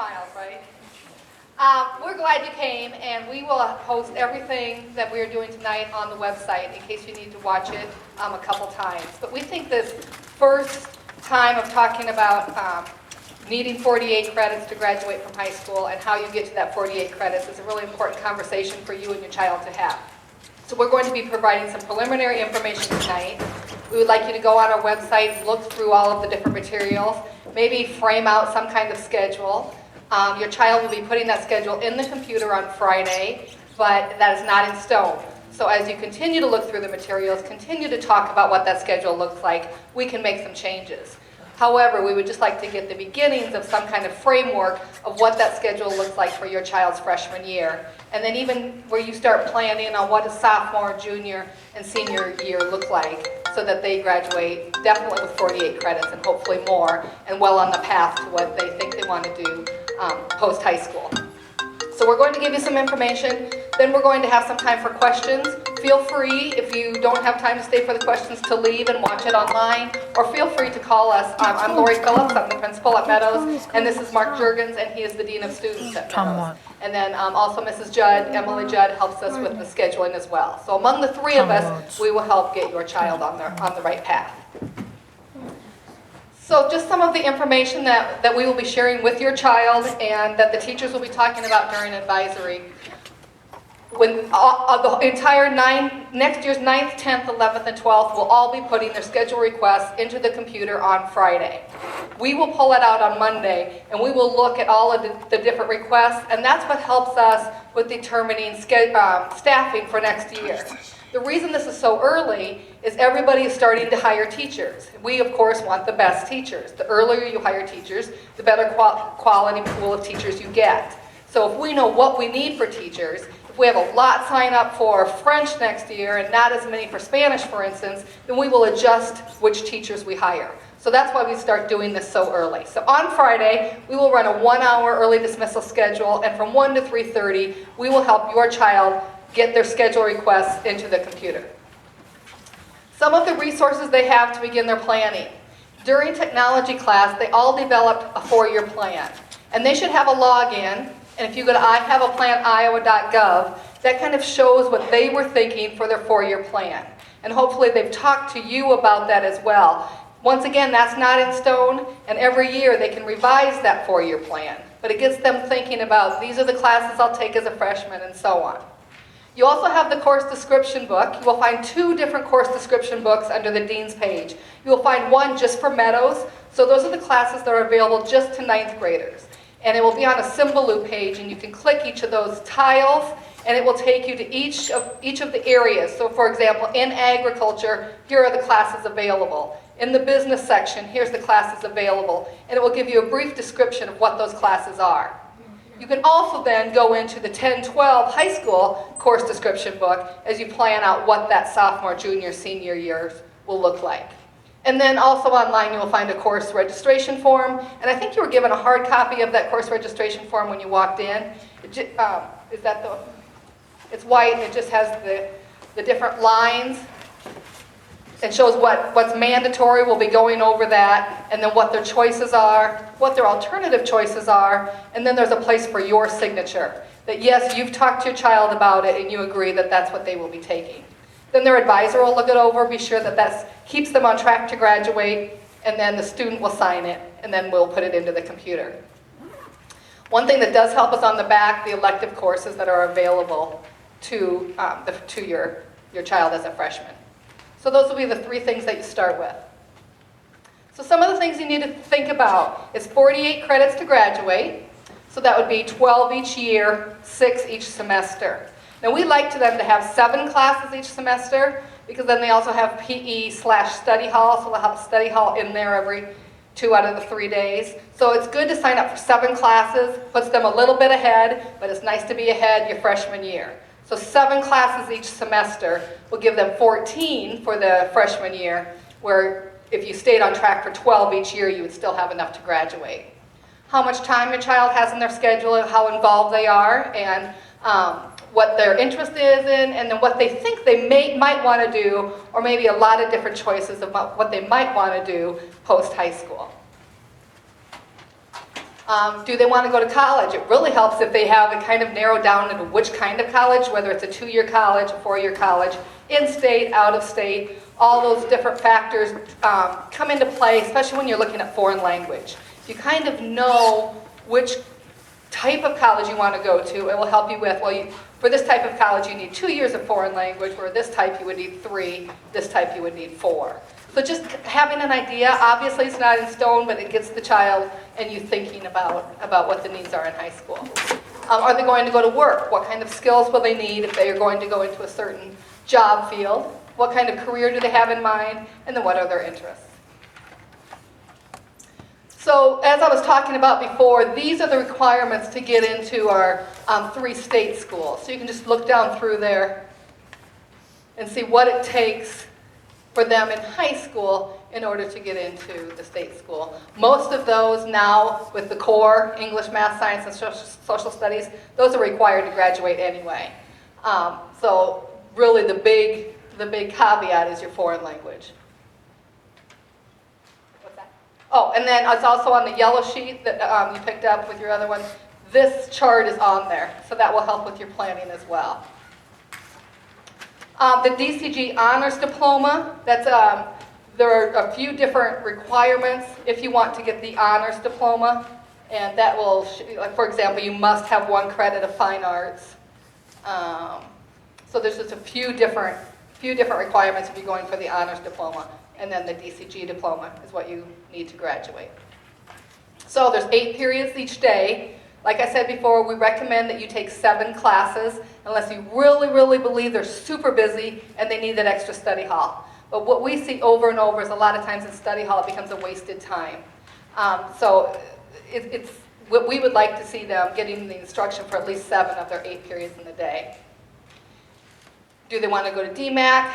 child, right? We're glad you came, and we will post everything that we're doing tonight on the website in case you need to watch it a couple times. But we think this first time of talking about needing 48 credits to graduate from high school and how you get to that 48 credits is a really important conversation for you and your child to have. So we're going to be providing some preliminary information tonight. We would like you to go on our website, look through all of the different materials, maybe frame out some kind of schedule. Your child will be putting that schedule in the computer on Friday, but that is not in stone. So as you continue to look through the materials, continue to talk about what that schedule looks like, we can make some changes. However, we would just like to get the beginnings of some kind of framework of what that schedule looks like for your child's freshman year. And then even where you start planning on what a sophomore, junior, and senior year look like so that they graduate definitely with 48 credits and hopefully more and well on the path to what they think they want to do post-high school. So we're going to give you some information, then we're going to have some time for questions. Feel free, if you don't have time to stay for the questions, to leave and watch it online, or feel free to call us. I'm Lori Phillips, I'm the principal at Meadows, and this is Mark Juergens, and he is the Dean of Students at Meadows. And then also Mrs. Judd, Emily Judd, helps us with the scheduling as well. So among the three of us, we will help get your child on the right path. So just some of the information that we will be sharing with your child and that the teachers will be talking about during advisory. When the entire next year's 9th, 10th, 11th, and 12th will all be putting their schedule requests into the computer on Friday. We will pull it out on Monday, and we will look at all of the different requests, and that's what helps us with determining staffing for next year. The reason this is so early is everybody is starting to hire teachers. We, of course, want the best teachers. The earlier you hire teachers, the better quality pool of teachers you get. So if we know what we need for teachers, if we have a lot sign up for French next year and not as many for Spanish, for instance, then we will adjust which teachers we hire. So that's why we start doing this so early. So on Friday, we will run a 1-hour early dismissal schedule, and from 1 to 3:30, we will help your child get their schedule requests into the computer. Some of the resources they have to begin their planning. During technology class, they all developed a 4-year plan. And they should have a login, and if you go to ihaveaplaniowa.gov, that kind of shows what they were thinking for their 4-year plan. And hopefully they've talked to you about that as well. Once again, that's not in stone, and every year they can revise that 4-year plan. But it gets them thinking about, these are the classes I'll take as a freshman, and so on. You also have the course description book. You will find 2 different course description books under the Dean's page. You will find one just for Meadows. So those are the classes that are available just to 9th graders. And it will be on a Symbaloo page, and you can click each of those tiles, and it will take you to each of the areas. So for example, in agriculture, here are the classes available. In the business section, here's the classes available. And it will give you a brief description of what those classes are. You can also then go into the 10-12 high school course description book as you plan out what that sophomore, junior, senior years will look like. And then also online you will find a course registration form. And I think you were given a hard copy of that course registration form when you walked in. It's white, and it just has the different lines. It shows what's mandatory. We'll be going over that, and then what their choices are, what their alternative choices are, and then there's a place for your signature. That yes, you've talked to your child about it and you agree that that's what they will be taking. Then their advisor will look it over, be sure that that keeps them on track to graduate, and then the student will sign it, and then we'll put it into the computer. One thing that does help us on the back, the elective courses that are available to your child as a freshman. So those will be the 3 things that you start with. So some of the things you need to think about is 48 credits to graduate. So that would be 12 each year, 6 each semester. Now we like them to have 7 classes each semester, because then they also have PE/study hall, so they'll have a study hall in there every 2 out of the 3 days. So it's good to sign up for 7 classes, puts them a little bit ahead, but it's nice to be ahead your freshman year. So 7 classes each semester will give them 14 for the freshman year, where if you stayed on track for 12 each year, you would still have enough to graduate. How much time your child has in their schedule, how involved they are, and what their interest is in, and then what they think they might want to do, or maybe a lot of different choices about what they might want to do post-high school. Do they want to go to college? It really helps if they have it kind of narrowed down into which kind of college, whether it's a 2-year college, a 4-year college, in-state, out-of-state. All those different factors come into play, especially when you're looking at foreign language. If you kind of know which type of college you want to go to, it will help you with, well, for this type of college you need 2 years of foreign language, where this type you would need 3, this type you would need 4. So just having an idea, obviously it's not in stone, but it gets the child and you thinking about what the needs are in high school. Are they going to go to work? What kind of skills will they need if they are going to go into a certain job field? What kind of career do they have in mind? And then what are their interests? So as I was talking about before, these are the requirements to get into our 3 state schools. So you can just look down through there and see what it takes for them in high school in order to get into the state school. Most of those now, with the core, English, math, science, and social studies, those are required to graduate anyway. So really the big caveat is your foreign language. What's that? Oh, and then it's also on the yellow sheet that you picked up with your other one. This chart is on there, so that will help with your planning as well. The DCG Honors Diploma, there are a few different requirements if you want to get the Honors Diploma, and that will, like for example, you must have 1 credit of fine arts. So there's just a few different requirements if you're going for the Honors Diploma, and then the DCG Diploma is what you need to graduate. So there's 8 periods each day. Like I said before, we recommend that you take 7 classes unless you really, really believe they're super busy and they need that extra study hall. But what we see over and over is a lot of times in study hall it becomes a wasted time. So it's what we would like to see them getting the instruction for at least 7 of their 8 periods in the day. Do they want to go to DMAC?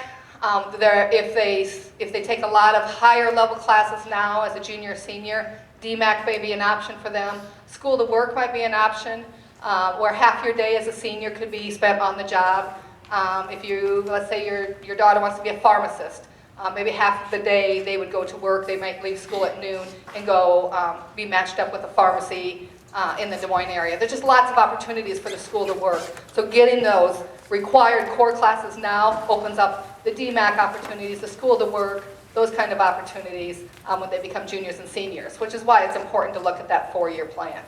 If they take a lot of higher level classes now as a junior or senior, DMAC may be an option for them. School to work might be an option, where half your day as a senior could be spent on the job. Let's say your daughter wants to be a pharmacist, maybe half of the day they would go to work. They might leave school at noon and go be matched up with a pharmacy in the Des Moines area. There's just lots of opportunities for the school to work. So getting those required core classes now opens up the DMAC opportunities, the school to work, those kind of opportunities when they become juniors and seniors, which is why it's important to look at that 4-year plan.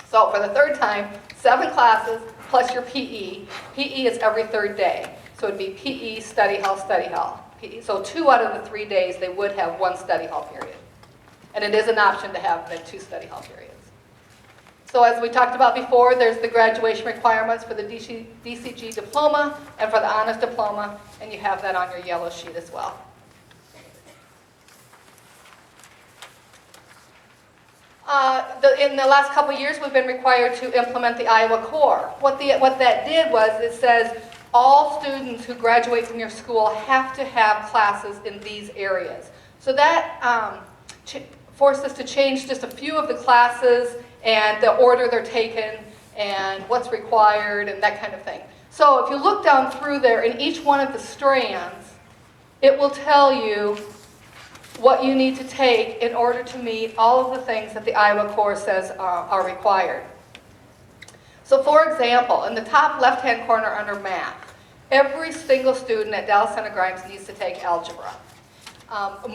So for the 3rd time, 7 classes plus your PE. PE is every 3rd day. So it would be PE, study hall, study hall. PE. So 2 out of the 3 days they would have 1 study hall period. And it is an option to have the 2 study hall periods. So as we talked about before, there's the graduation requirements for the DCG diploma and for the honors diploma, and you have that on your yellow sheet as well. In the last couple of years, we've been required to implement the Iowa Core. What that did was it says all students who graduate from your school have to have classes in these areas. So that forced us to change just a few of the classes and the order they're taken and what's required and that kind of thing. So if you look down through there, in each one of the strands, it will tell you what you need to take in order to meet all of the things that the Iowa Core says are required. So for example, in the top left-hand corner under math, every single student at Dallas Center Grimes needs to take algebra.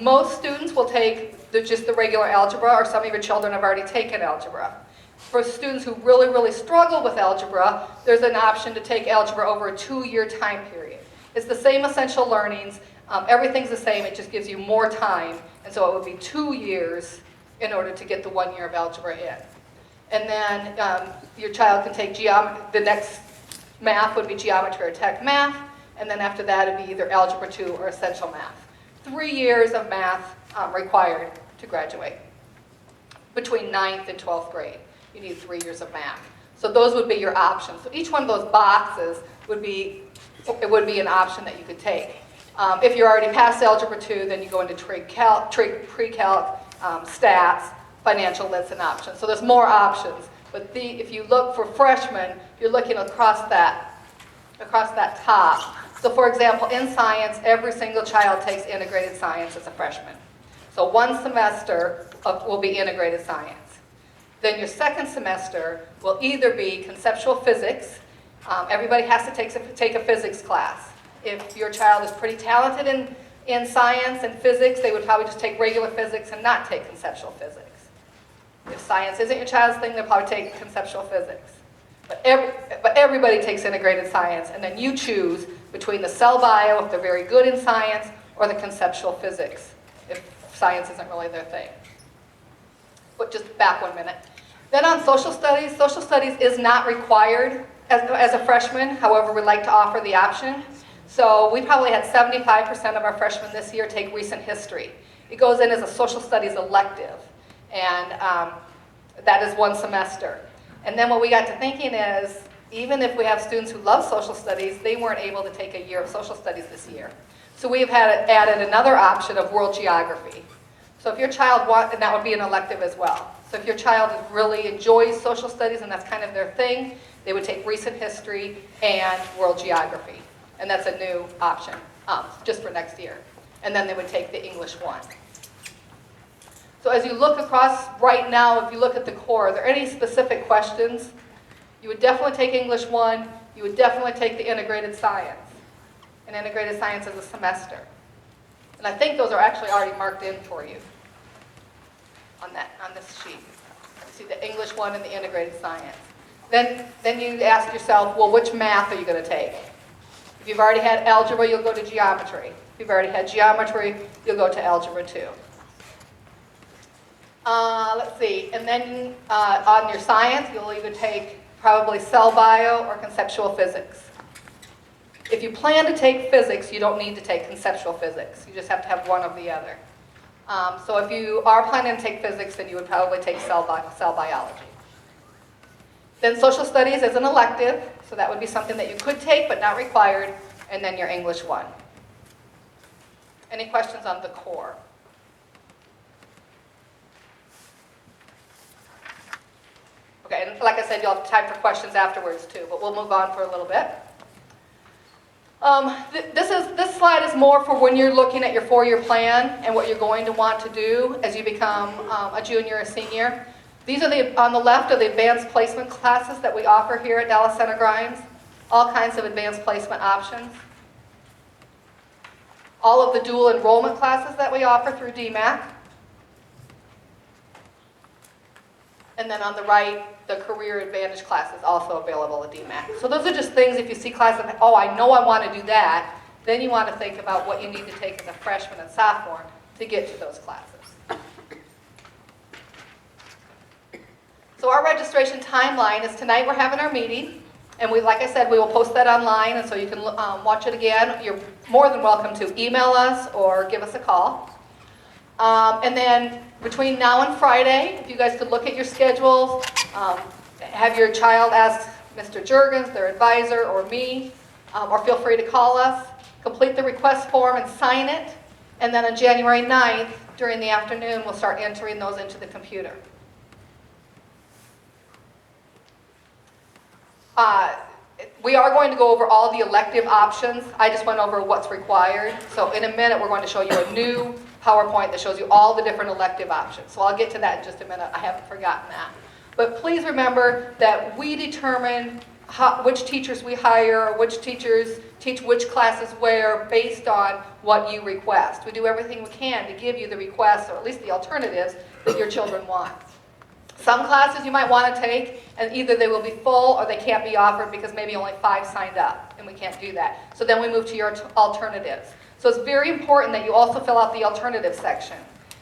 Most students will take just the regular algebra, or some of your children have already taken algebra. For students who really, really struggle with algebra, there's an option to take algebra over a 2-year time period. It's the same essential learnings. Everything's the same, it just gives you more time, and so it would be 2 years in order to get the 1 year of algebra in. And then your child can take the next math would be geometry or tech math, and then after that it'd be either algebra 2 or essential math. 3 years of math required to graduate. Between 9th and 12th grade, you need 3 years of math. So those would be your options. So each one of those boxes would be an option that you could take. If you're already past Algebra 2, then you go into pre-calc, stats, financial lit, and options. So there's more options. But if you look for freshmen, you're looking across that top. So for example, in science, every single child takes integrated science as a freshman. So 1 semester will be integrated science. Then your second semester will either be conceptual physics. Everybody has to take a physics class. If your child is pretty talented in science and physics, they would probably just take regular physics and not take conceptual physics. If science isn't your child's thing, they'll probably take conceptual physics. But everybody takes integrated science, and then you choose between the cell bio, if they're very good in science, or the conceptual physics, if science isn't really their thing. But just back 1 minute. Then on social studies is not required as a freshman. However, we like to offer the option. So we probably had 75% of our freshmen this year take recent history. It goes in as a social studies elective, and that is 1 semester. And then what we got to thinking is, even if we have students who love social studies, they weren't able to take a year of social studies this year. So we've added another option of world geography. So if your child and that would be an elective as well. So if your child really enjoys social studies and that's kind of their thing, they would take recent history and world geography. And that's a new option, just for next year. And then they would take the English 1. So as you look across right now, if you look at the core, are there any specific questions? You would definitely take English 1. You would definitely take the integrated science. And integrated science is a semester. And I think those are actually already marked in for you on this sheet. You see the English 1 and the integrated science. Then you ask yourself, well, which math are you going to take? If you've already had algebra, you'll go to geometry. If you've already had geometry, you'll go to algebra 2. Let's see, and then on your science, you'll either take probably cell bio or conceptual physics. If you plan to take physics, you don't need to take conceptual physics. You just have to have one of the other. So if you are planning to take physics, then you would probably take cell biology. Then social studies is an elective, so that would be something that you could take but not required, and then your English 1. Any questions on the core? Okay, and like I said, you'll have time for questions afterwards too, but we'll move on for a little bit. This slide is more for when you're looking at your 4-year plan and what you're going to want to do as you become a junior or senior. These are on the left are the advanced placement classes that we offer here at Dallas Center Grimes. All kinds of advanced placement options. All of the dual enrollment classes that we offer through DMAC. And then on the right, the Career Advantage class is also available at DMAC. So those are just things, if you see classes, oh, I know I want to do that, then you want to think about what you need to take as a freshman and sophomore to get to those classes. So our registration timeline is tonight we're having our meeting, and like I said, we will post that online, and so you can watch it again. You're more than welcome to email us or give us a call. And then between now and Friday, if you guys could look at your schedules, have your child ask Mr. Juergens, their advisor, or me, or feel free to call us, complete the request form and sign it, and then on January 9th, during the afternoon, we'll start entering those into the computer. We are going to go over all the elective options. I just went over what's required. So in a minute, we're going to show you a new PowerPoint that shows you all the different elective options. So I'll get to that in just a minute. I haven't forgotten that. But please remember that we determine which teachers we hire, which teachers teach which classes where based on what you request. We do everything we can to give you the requests, or at least the alternatives, that your children want. Some classes you might want to take, and either they will be full or they can't be offered because maybe only 5 signed up, and we can't do that. So then we move to your alternatives. So it's very important that you also fill out the alternative section.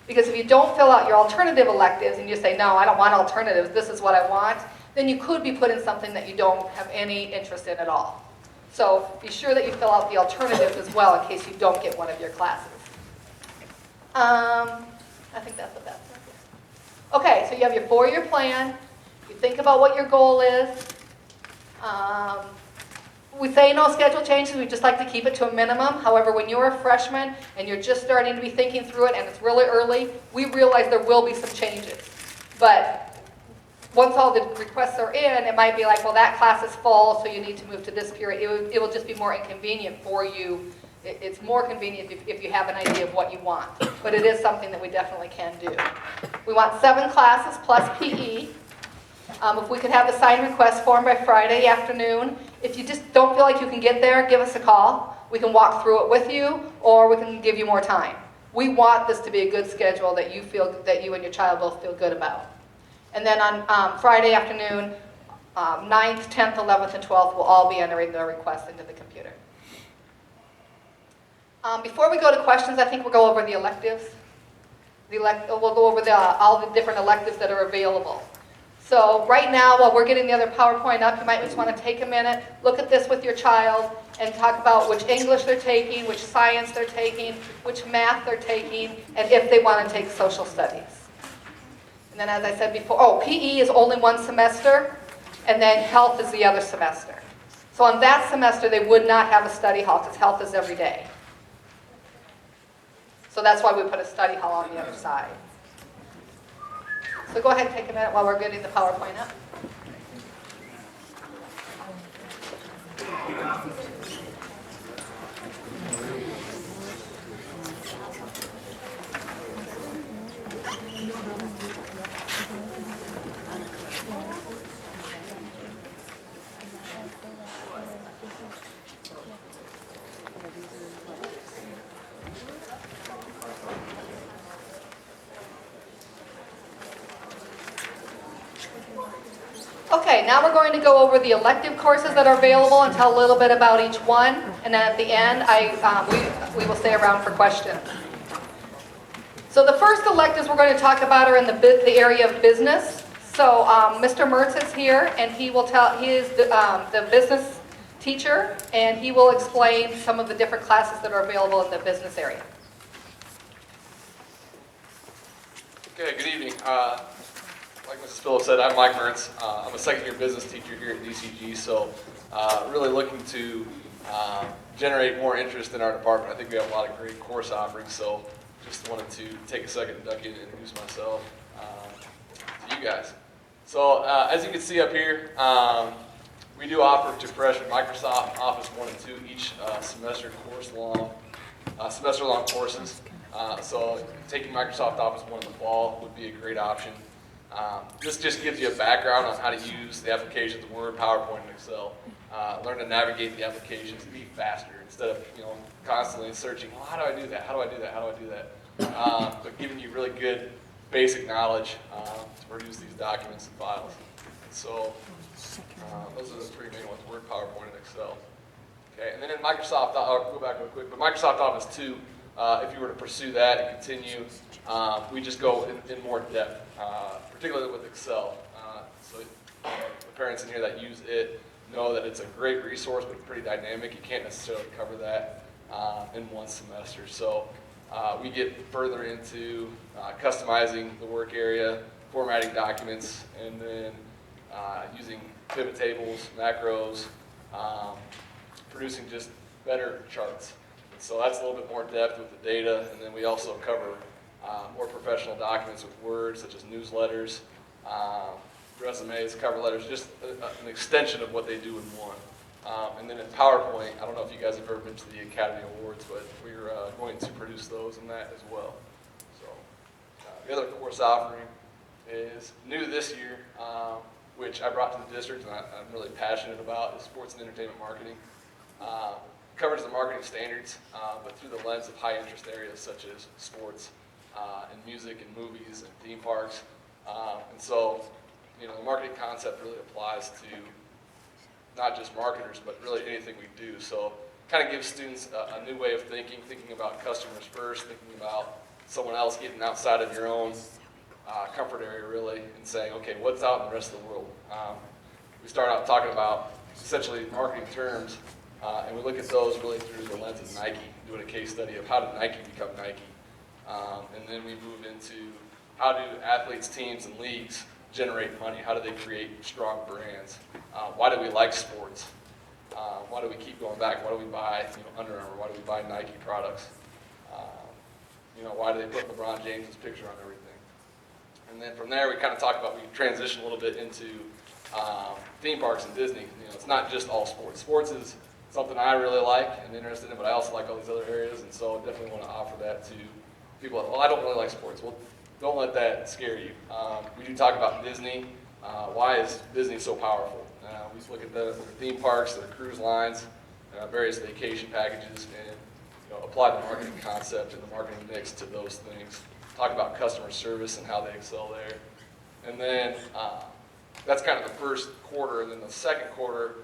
Because if you don't fill out your alternative electives and you say, no, I don't want alternatives, this is what I want, then you could be put in something that you don't have any interest in at all. So be sure that you fill out the alternatives as well in case you don't get one of your classes. I think that's the best. Okay, so you have your 4-year plan. You think about what your goal is. We say no schedule changes. We just like to keep it to a minimum. However, when you're a freshman and you're just starting to be thinking through it and it's really early, we realize there will be some changes. But once all the requests are in, it might be like, well, that class is full, so you need to move to this period. It will just be more inconvenient for you. It's more convenient if you have an idea of what you want. But it is something that we definitely can do. We want 7 classes plus PE. If we could have the sign request form by Friday afternoon. If you just don't feel like you can get there, give us a call. We can walk through it with you, or we can give you more time. We want this to be a good schedule that you and your child both feel good about. And then on Friday afternoon, 9th, 10th, 11th, and 12th will all be entering their requests into the computer. Before we go to questions, I think we'll go over the electives. We'll go over all the different electives that are available. So right now, while we're getting the other PowerPoint up, you might just want to take a minute, look at this with your child, and talk about which English they're taking, which science they're taking, which math they're taking, and if they want to take social studies. And then as I said before, PE is only one semester, and then health is the other semester. So on that semester, they would not have a study hall, because health is every day. So that's why we put a study hall on the other side. So go ahead and take a minute while we're getting the PowerPoint up. Okay, now we're going to go over the elective courses that are available and tell a little bit about each one. And then at the end, we will stay around for questions. So the first electives we're going to talk about are in the area of business. So Mr. Mertz is here, and he is the business teacher, and he will explain some of the different classes that are available in the business area. Okay, good evening. Like Mrs. Phillips said, I'm Mike Mertz. I'm a second-year business teacher here at DCG, so really looking to generate more interest in our department. I think we have a lot of great course offerings, so just wanted to take a second to duck in and introduce myself to you guys. So as you can see up here, we do offer to freshmen Microsoft Office 1 and 2 each semester long courses. So taking Microsoft Office 1 in the fall would be a great option. This just gives you a background on how to use the applications Word, PowerPoint, and Excel. Learn to navigate the applications and be faster instead of constantly searching, well, how do I do that? How do I do that? How do I do that? But giving you really good basic knowledge to produce these documents and files. So those are the three main ones: Word, PowerPoint, and Excel. Okay, and then in Microsoft, I'll go back real quick, but Microsoft Office 2, if you were to pursue that and continue, we just go in more depth, particularly with Excel. So the parents in here that use it know that it's a great resource, but pretty dynamic. You can't necessarily cover that in one semester. So we get further into customizing the work area, formatting documents, and then using pivot tables, macros, producing just better charts. So that's a little bit more depth with the data, and then we also cover more professional documents with Word, such as newsletters, resumes, cover letters, just an extension of what they do in one. And then in PowerPoint, I don't know if you guys have ever been to the Academy Awards, but we're going to produce those in that as well. So the other course offering is new this year, which I brought to the district and I'm really passionate about, is sports and entertainment marketing. Covers the marketing standards, but through the lens of high interest areas such as sports and music and movies and theme parks. And so, the marketing concept really applies to not just marketers, but really anything we do. So kind of gives students a new way of thinking about customers first, thinking about someone else, getting outside of your own comfort area really, and saying, okay, what's out in the rest of the world? We start out talking about essentially marketing terms, and we look at those really through the lens of Nike, doing a case study of how did Nike become Nike. And then we move into how do athletes, teams, and leagues generate money? How do they create strong brands? Why do we like sports? Why do we keep going back? Why do we buy Under Armour? Why do we buy Nike products? Why do they put LeBron James's picture on everything? And then from there we kind of talk about, we transition a little bit into theme parks and Disney. It's not just all sports. Sports is something I really like and interested in, but I also like all these other areas, and so I definitely want to offer that to people. Well, I don't really like sports. Well, don't let that scare you. We do talk about Disney Why is Disney so powerful? We look at their theme parks, their cruise lines, various vacation packages, and apply the marketing concept and the marketing mix to those things. Talk about customer service and how they excel there. And then that's kind of the first quarter, and then the second quarter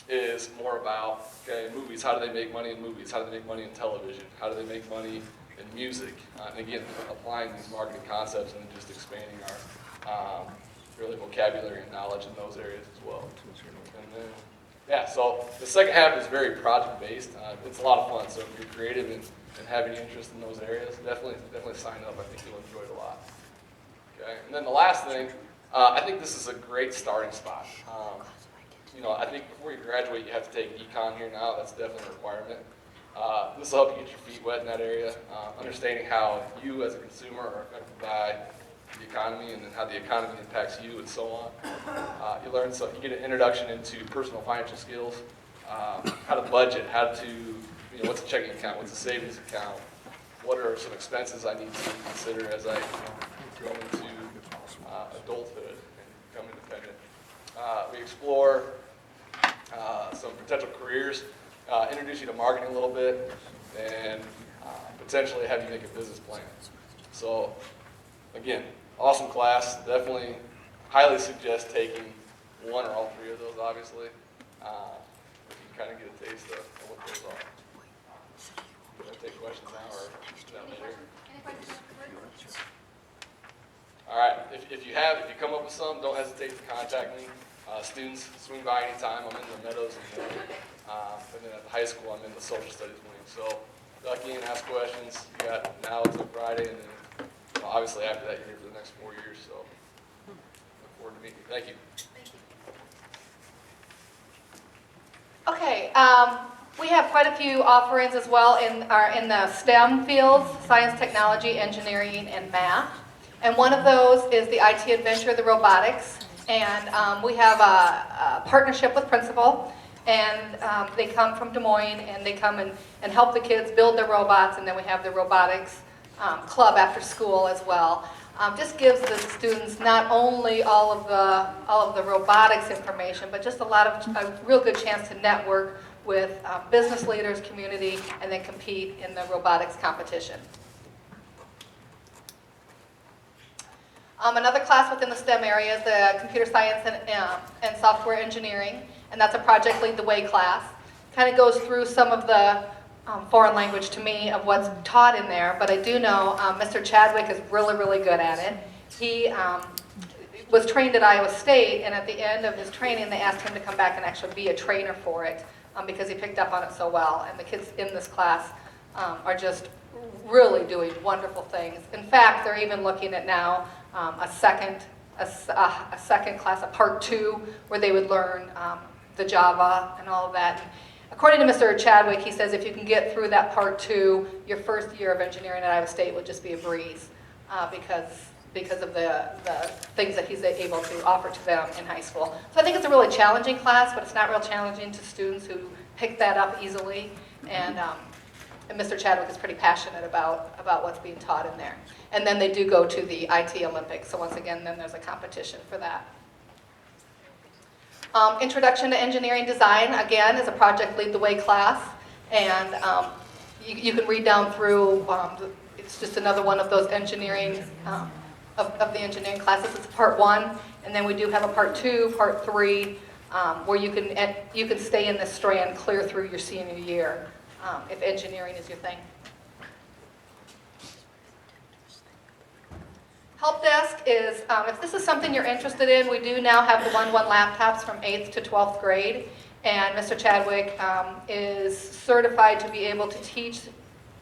is more about, okay, movies. How do they make money in movies? How do they make money in television? How do they make money in music? And again, applying these marketing concepts and just expanding our really vocabulary and knowledge in those areas as well. And then, yeah, so the second half is very project-based. It's a lot of fun, so if you're creative and have any interest in those areas, definitely sign up. I think you'll enjoy it a lot. Okay, and then the last thing, I think this is a great starting spot. I think before you graduate, you have to take econ here now. That's definitely a requirement. This will help you get your feet wet in that area, understanding how you as a consumer are affected by the economy and then how the economy impacts you and so on. You learn, so you get an introduction into personal financial skills, how to budget, how to, what's a checking account, what's a savings account, what are some expenses I need to consider as I go into adulthood and become independent. We explore some potential careers, introduce you to marketing a little bit, and potentially have you make a business plan. So, again, awesome class. Definitely highly suggest taking one or all three of those, obviously. If you kind of get a taste of what those are. Should I take questions now or that later? All right. If you come up with some, don't hesitate to contact me. Students, swing by anytime. I'm in the Meadows, and then at the high school, I'm in the social studies wing. So, duck in, ask questions. You got now until Friday, and then obviously after that, you're here for the next 4 years. So, look forward to meeting you. Thank you. Okay, we have quite a few offerings as well in the STEM fields: science, technology, engineering, and math. And one of those is the IT adventure, the robotics. And we have a partnership with Principal, and they come from Des Moines, and they come and help the kids build their robots, and then we have the robotics club after school as well. Just gives the students not only all of the robotics information, but just a real good chance to network with business leaders, community, and then compete in the robotics competition. Another class within the STEM area is the computer science and software engineering, and that's a Project Lead the Way class. Kind of goes through some of the foreign language to me of what's taught in there, but I do know Mr. Chadwick is really, really good at it. He was trained at Iowa State, and at the end of his training, they asked him to come back and actually be a trainer for it because he picked up on it so well. And the kids in this class are just really doing wonderful things. In fact, they're even looking at now a second class, a part 2, where they would learn the Java and all of that. And according to Mr. Chadwick, he says if you can get through that part 2, your first year of engineering at Iowa State will just be a breeze because of the things that he's able to offer to them in high school. So I think it's a really challenging class, but it's not real challenging to students who pick that up easily. And Mr. Chadwick is pretty passionate about what's being taught in there. And then they do go to the IT Olympics. So once again, then there's a competition for that. Introduction to Engineering Design, again, is a Project Lead the Way class. And you can read down through, it's just another one of those engineering, of the engineering classes. It's part 1, and then we do have a part 2, part 3, where you can stay in this strand clear through your senior year, if engineering is your thing. Help desk is, if this is something you're interested in, we do now have the 1-1 laptops from 8th to 12th grade. And Mr. Chadwick is certified to be able to teach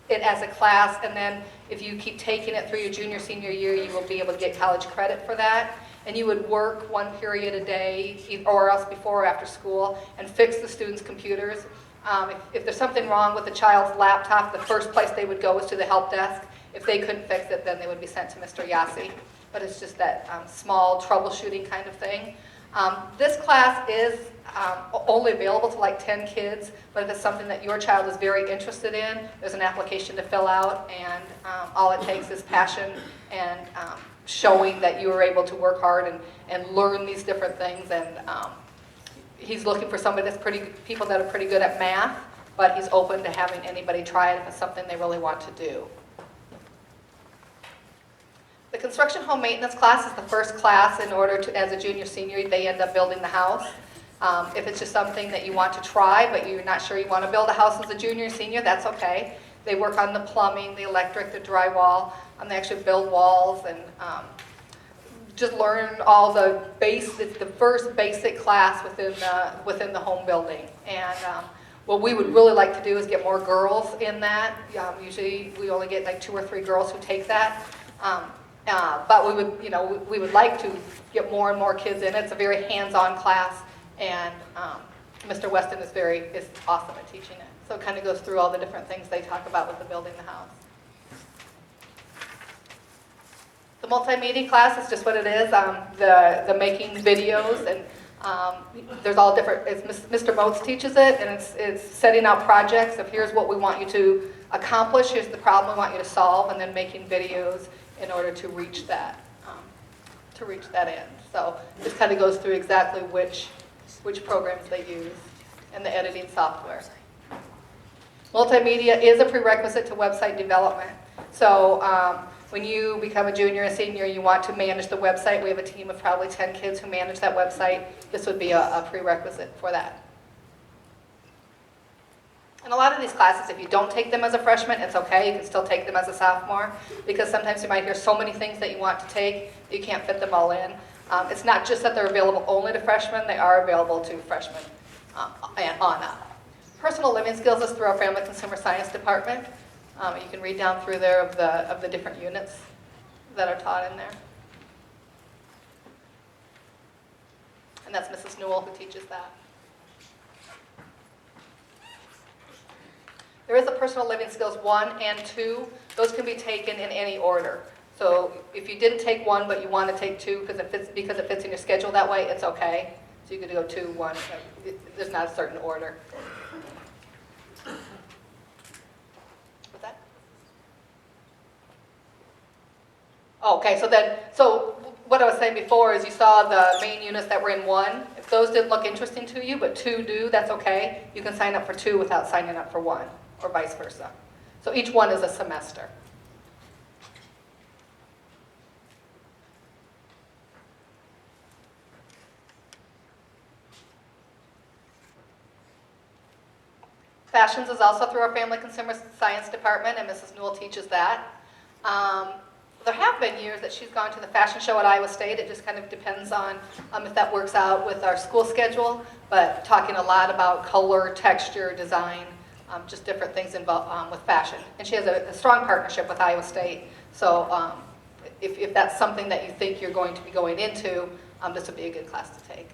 it as a class. And then if you keep taking it through your junior, senior year, you will be able to get college credit for that. And you would work 1 period a day, or else before or after school, and fix the students' computers. If there's something wrong with the child's laptop, the first place they would go is to the help desk. If they couldn't fix it, then they would be sent to Mr. Yassi. But it's just that small troubleshooting kind of thing. This class is only available to like 10 kids, but if it's something that your child is very interested in, there's an application to fill out, and all it takes is passion and showing that you were able to work hard and learn these different things. And he's looking for somebody that's people that are pretty good at math, but he's open to having anybody try it if it's something they really want to do. The construction home maintenance class is the first class in order to, as a junior senior, they end up building the house. If it's just something that you want to try, but you're not sure you want to build a house as a junior or senior, that's okay. They work on the plumbing, the electric, the drywall, and they actually build walls and just learn all the basic, the first basic class within the home building. And what we would really like to do is get more girls in that. Usually we only get like 2 or 3 girls who take that. But we would like to get more and more kids in it. It's a very hands-on class, and Mr. Weston is awesome at teaching it. So it kind of goes through all the different things they talk about with the building the house. The multimedia class is just what it is. The making videos, and there's all different. Mr. Motes teaches it, and it's setting out projects of here's what we want you to accomplish, here's the problem we want you to solve, and then making videos in order to reach that end. So this kind of goes through exactly which programs they use and the editing software. Multimedia is a prerequisite to website development. So when you become a junior and senior, you want to manage the website. We have a team of probably 10 kids who manage that website. This would be a prerequisite for that. And a lot of these classes, if you don't take them as a freshman, it's okay. You can still take them as a sophomore, because sometimes you might hear so many things that you want to take, you can't fit them all in. It's not just that they're available only to freshmen, they are available to freshmen and on up. Personal living skills is through our Family Consumer Science department. You can read down through there of the different units that are taught in there. And that's Mrs. Newell who teaches that. There is a personal living skills 1 and 2. Those can be taken in any order. So if you didn't take 1 but you want to take 2 because it fits in your schedule that way, it's okay. So you could go 2, 1. There's not a certain order. What's that? Okay, so what I was saying before is you saw the main units that were in 1. If those didn't look interesting to you, but 2 do, that's okay. You can sign up for 2 without signing up for 1, or vice versa. So each one is a semester. Fashions is also through our Family Consumer Science department, and Mrs. Newell teaches that. There have been years that she's gone to the fashion show at Iowa State. It just kind of depends on if that works out with our school schedule, but talking a lot about color, texture, design, just different things involved with fashion. And she has a strong partnership with Iowa State, so if that's something that you think you're going to be going into, this would be a good class to take.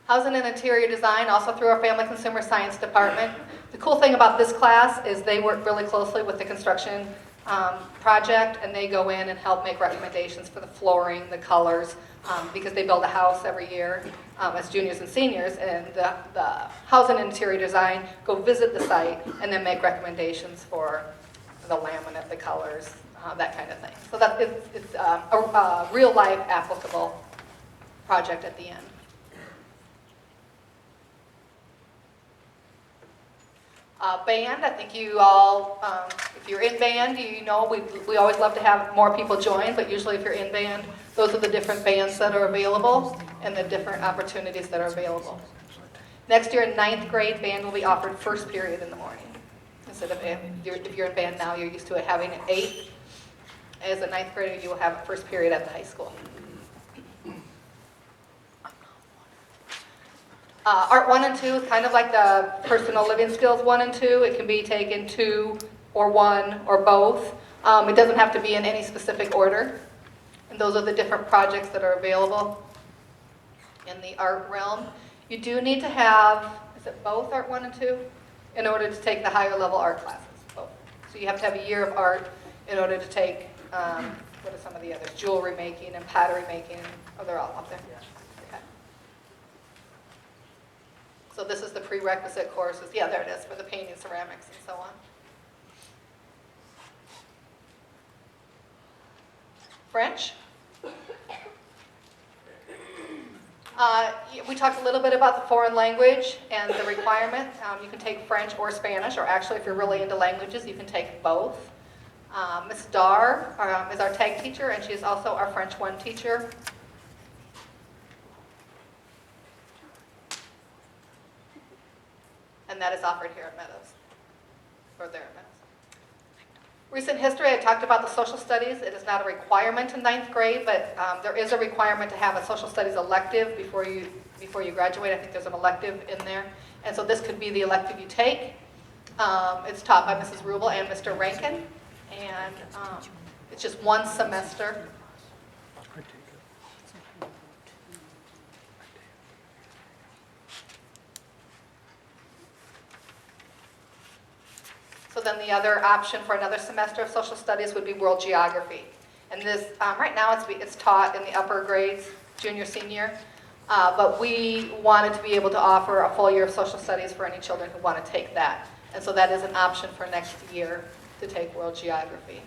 Housing and interior design, also through our Family Consumer Science department. The cool thing about this class is they work really closely with the construction project, and they go in and help make recommendations for the flooring, the colors, because they build a house every year as juniors and seniors, and the housing and interior design go visit the site and then make recommendations for the laminate, the colors, that kind of thing. So that it's a real life applicable project at the end. Band, I think you all, if you're in band, you know we always love to have more people join, but usually if you're in band, those are the different bands that are available and the different opportunities that are available. Next year in 9th grade, band will be offered first period in the morning. Instead of, if you're in band now, you're used to it having an 8. As a 9th grader, you will have a first period at the high school. Art 1 and 2 is kind of like the personal living skills 1 and 2. It can be taken 2 or 1 or both. It doesn't have to be in any specific order. And those are the different projects that are available in the art realm. You do need to have, is it both Art 1 and 2? In order to take the higher level art classes, both. So you have to have a year of art in order to take, what are some of the others? Jewelry making and pottery making. Oh, they're all up there. So this is the prerequisite courses. Yeah, there it is, for the painting, ceramics, and so on. French. We talked a little bit about the foreign language and the requirement. You can take French or Spanish, or actually if you're really into languages, you can take both. Ms. Dar is our tag teacher, and she is also our French 1 teacher. And that is offered here at Meadows, or there at Meadows. Recent history, I talked about the social studies. It is not a requirement in 9th grade, but there is a requirement to have a social studies elective before you graduate. I think there's an elective in there. And so this could be the elective you take. It's taught by Mrs. Rubel and Mr. Rankin. And it's just one semester. So then the other option for another semester of social studies would be world geography. And this, right now it's taught in the upper grades, junior, senior, but we wanted to be able to offer a full year of social studies for any children who want to take that. And so that is an option for next year to take world geography.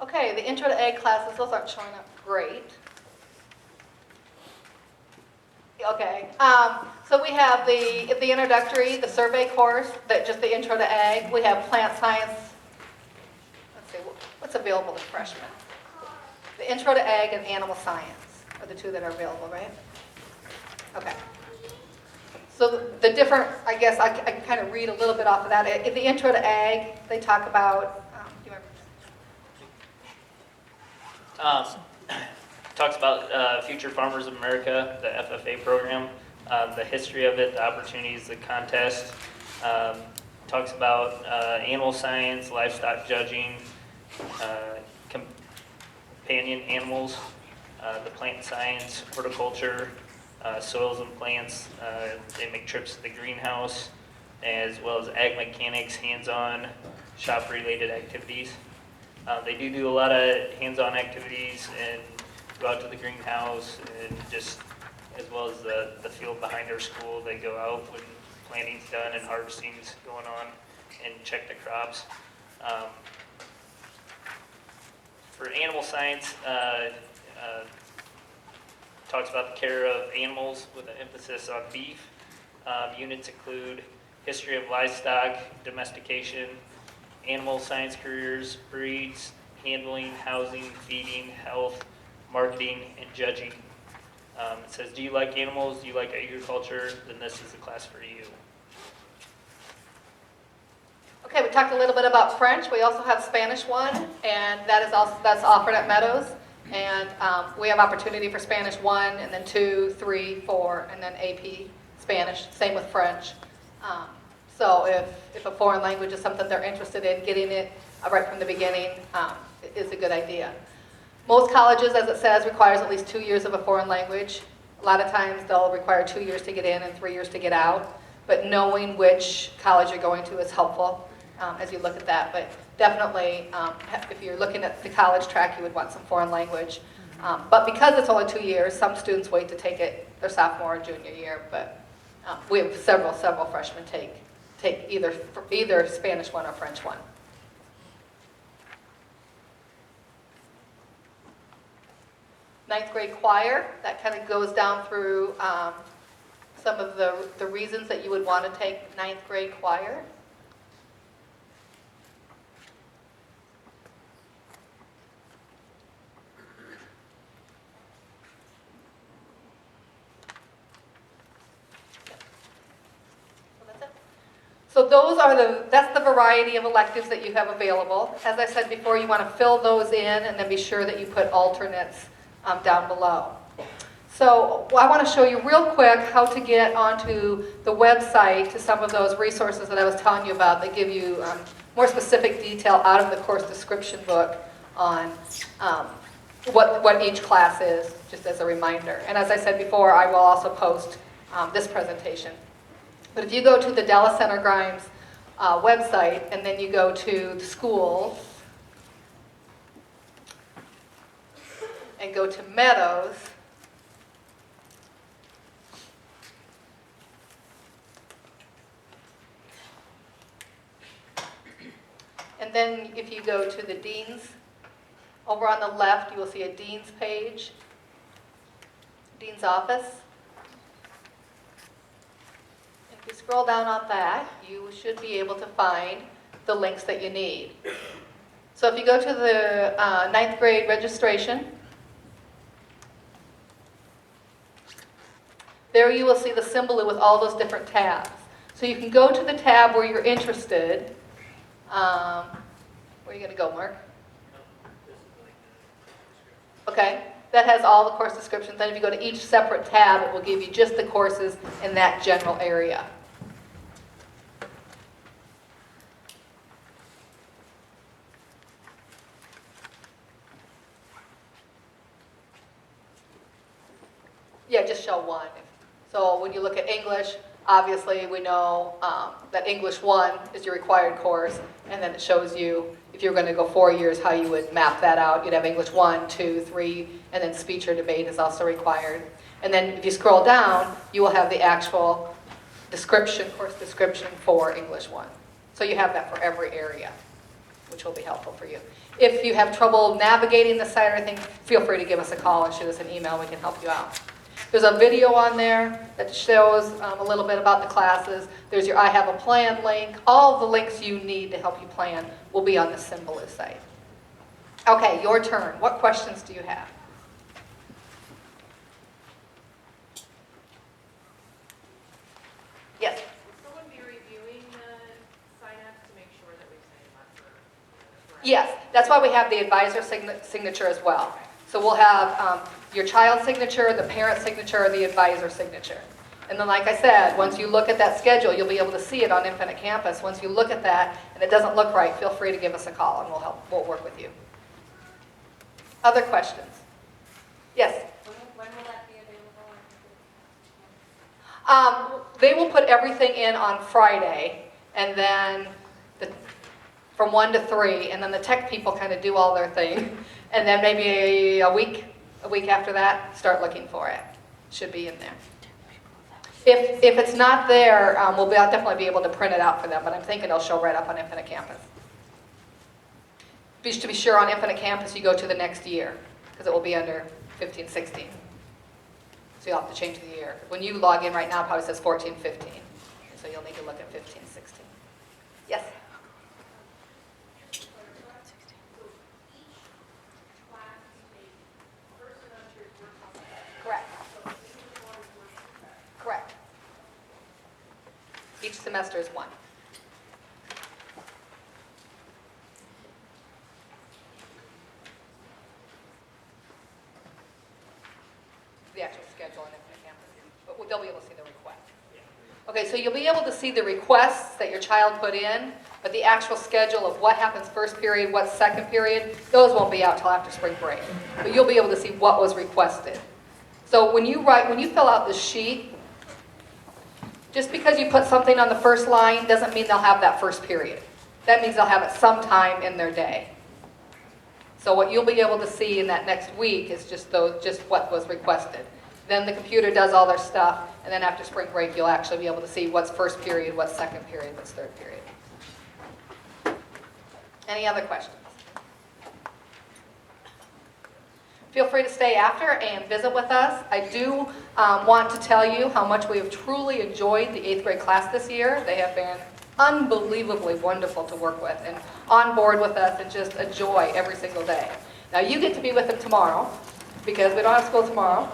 Okay, the Intro to Ag classes, those aren't showing up great. Okay, so we have the introductory, the survey course, just the Intro to Ag. We have plant science. Let's see, what's available to freshmen? The Intro to Ag and animal science are the two that are available, right? Okay. So the different, I guess I can kind of read a little bit off of that. In the Intro to Ag, they talk about, talks about Future Farmers of America, the FFA program, the history of it, the opportunities, the contest. Talks about animal science, livestock judging, companion animals, the plant science, horticulture, soils and plants. They make trips to the greenhouse, as well as ag mechanics, hands-on, shop-related activities. They do a lot of hands-on activities and go out to the greenhouse, and just as well as the field behind our school. They go out when planting's done and harvesting's going on and check the crops. For animal science, talks about the care of animals with an emphasis on beef. Units include history of livestock, domestication, animal science careers, breeds, handling, housing, feeding, health, marketing, and judging. It says, do you like animals? Do you like agriculture? Then this is the class for you. okay, we talked a little bit about French. We also have Spanish 1, and that's offered at Meadows. And we have opportunity for Spanish 1, and then 2, 3, 4, and then AP Spanish. Same with French. So if a foreign language is something they're interested in, getting it right from the beginning is a good idea. Most colleges, as it says, requires at least 2 years of a foreign language. A lot of times they'll require 2 years to get in and 3 years to get out. But knowing which college you're going to is helpful as you look at that. But definitely, if you're looking at the college track, you would want some foreign language. But because it's only 2 years, some students wait to take it their sophomore or junior year. But we have several freshmen take either Spanish 1 or French 1. Ninth grade choir, that kind of goes down through some of the reasons that you would want to take ninth grade choir. So those are that's the variety of electives that you have available. As I said before, you want to fill those in and then be sure that you put alternates down below. So I want to show you real quick how to get onto the website to some of those resources that I was telling you about that give you more specific detail out of the course description book on what each class is, just as a reminder. And as I said before, I will also post this presentation. But if you go to the Dallas Center Grimes website, and then you go to the schools, and go to Meadows. And then if you go to the Dean's, over on the left, you will see a Dean's page, Dean's office. If you scroll down on that, you should be able to find the links that you need. So if you go to the 9th grade registration, there you will see the symbol with all those different tabs. So you can go to the tab where you're interested. Where are you going to go, Mark? Okay, that has all the course descriptions. Then if you go to each separate tab, it will give you just the courses in that general area. Yeah, just show one. So when you look at English, obviously we know that English 1 is your required course, and then it shows you, if you're going to go 4 years, how you would map that out. You'd have English 1, 2, 3, and then speech or debate is also required. And then if you scroll down, you will have the actual description, course description for English 1. So you have that for every area, which will be helpful for you. If you have trouble navigating the site or anything, feel free to give us a call and shoot us an email. We can help you out. There's a video on there that shows a little bit about the classes. There's your I Have a Plan link. All the links you need to help you plan will be on the Symbolist site. Okay, your turn. What questions do you have? Yes? Will someone be reviewing the sign-ups to make sure that we've signed up for? Yes, that's why we have the advisor signature as well. So we'll have your child's signature, the parent's signature, the advisor signature. And then like I said, once you look at that schedule, you'll be able to see it on Infinite Campus. Once you look at that and it doesn't look right, feel free to give us a call and we'll work with you. Other questions? Yes? When will that be available? They will put everything in on Friday, and then from 1 to 3, and then the tech people kind of do all their thing. And then maybe a week after that, start looking for it. Should be in there. If it's not there, we'll definitely be able to print it out for them, but I'm thinking it'll show right up on Infinite Campus. To be sure, on Infinite Campus, you go to the next year, because it will be under 15, 16. So you'll have to change the year. When you log in right now, it probably says 14, 15. So you'll need to look at 15, 16. Yes? Correct. Correct. Each semester is one. The actual schedule on Infinite Campus, but they'll be able to see the request. Okay, so you'll be able to see the requests that your child put in, but the actual schedule of what happens first period, what's second period, those won't be out till after spring break. But you'll be able to see what was requested. So when you fill out the sheet, just because you put something on the first line doesn't mean they'll have that first period. That means they'll have it sometime in their day. So what you'll be able to see in that next week is just what was requested. Then the computer does all their stuff, and then after spring break, you'll actually be able to see what's first period, what's second period, what's third period. Any other questions? Feel free to stay after and visit with us. I do want to tell you how much we have truly enjoyed the 8th grade class this year. They have been unbelievably wonderful to work with and on board with us and just a joy every single day. Now you get to be with them tomorrow because we don't have school tomorrow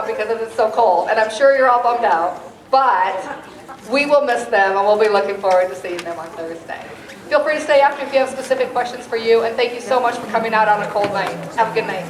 because it's so cold. And I'm sure you're all bummed out, but we will miss them and we'll be looking forward to seeing them on Thursday. Feel free to stay after if you have specific questions for you, and thank you so much for coming out on a cold night. Have a good night.